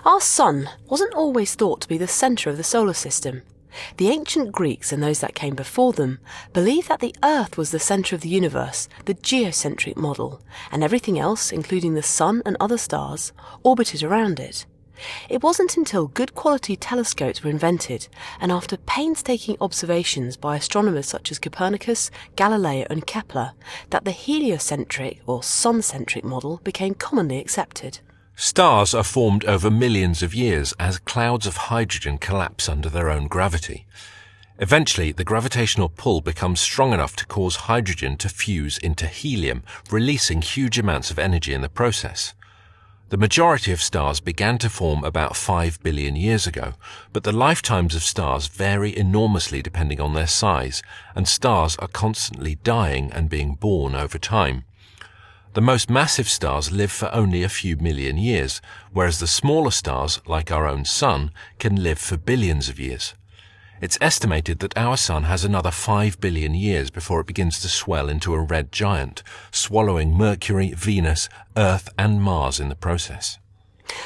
Our Sun wasn't always thought to be the centre of the solar system. The ancient Greeks and those that came before them believed that the Earth was the centre of the universe, the geocentric model, and everything else, including the Sun and other stars, orbited around it. It wasn't until good quality telescopes were invented, and after painstaking observations by astronomers such as Copernicus, Galileo and Kepler, that the heliocentric or sun-centric model became commonly accepted. Stars are formed over millions of years as clouds of hydrogen collapse under their own gravity. Eventually, the gravitational pull becomes strong enough to cause hydrogen to fuse into helium, releasing huge amounts of energy in the process. The majority of stars began to form about 5 billion years ago, but the lifetimes of stars vary enormously depending on their size, and stars are constantly dying and being born over time. The most massive stars live for only a few million years, whereas the smaller stars, like our own Sun, can live for billions of years. It's estimated that our Sun has another 5 billion years before it begins to swell into a red giant, swallowing Mercury, Venus, Earth and Mars in the process.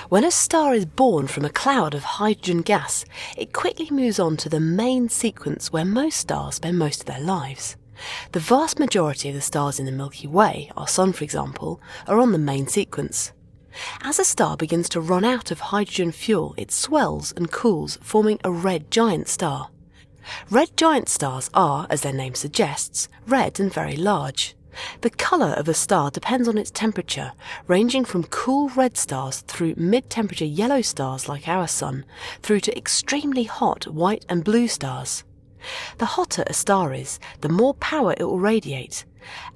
When a star is born from a cloud of hydrogen gas, it quickly moves on to the main sequence where most stars spend most of their lives. The vast majority of the stars in the Milky Way, our Sun for example, are on the main sequence. As a star begins to run out of hydrogen fuel, it swells and cools, forming a red giant star. Red giant stars are, as their name suggests, red and very large. The colour of a star depends on its temperature, ranging from cool red stars through mid-temperature yellow stars like our Sun, through to extremely hot white and blue stars. The hotter a star is, the more power it will radiate,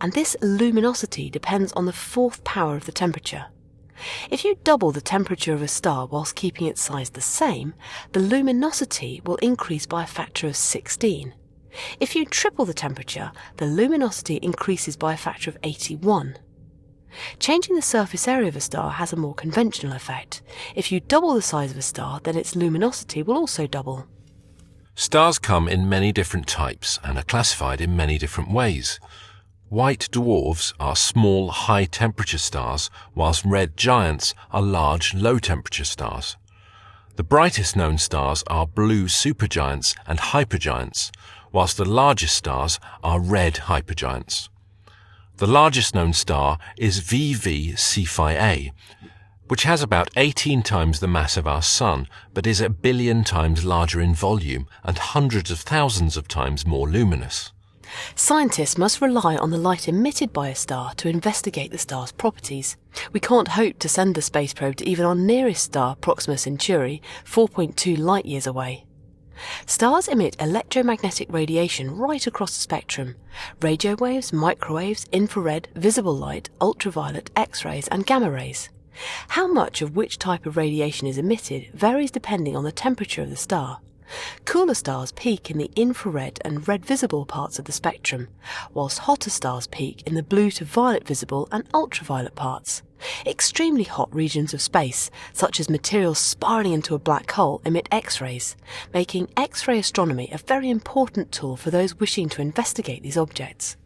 and this luminosity depends on the fourth power of the temperature. If you double the temperature of a star whilst keeping its size the same, the luminosity will increase by a factor of 16. If you triple the temperature, the luminosity increases by a factor of 81. Changing the surface area of a star has a more conventional effect. If you double the size of a star, then its luminosity will also double. Stars come in many different types and are classified in many different ways. White dwarfs are small, high-temperature stars, whilst red giants are large, low-temperature stars. The brightest known stars are blue supergiants and hypergiants, whilst the largest stars are red hypergiants. The largest known star is VV Cephei, which has about 18 times the mass of our Sun, but is a billion times larger in volume and hundreds of thousands of times more luminous. Scientists must rely on the light emitted by a star to investigate the star's properties. We can't hope to send a space probe to even our nearest star, Proxima Centauri, 4.2 light-years away. Stars emit electromagnetic radiation right across the spectrum: radio waves, microwaves, infrared, visible light, ultraviolet, X-rays and gamma rays. How much of which type of radiation is emitted varies depending on the temperature of the star. Cooler stars peak in the infrared and red visible parts of the spectrum, whilst hotter stars peak in the blue to violet visible and ultraviolet parts. Extremely hot regions of space, such as materials spiralling into a black hole, emit X-rays, making X-ray astronomy a very important tool for those wishing to investigate these objects.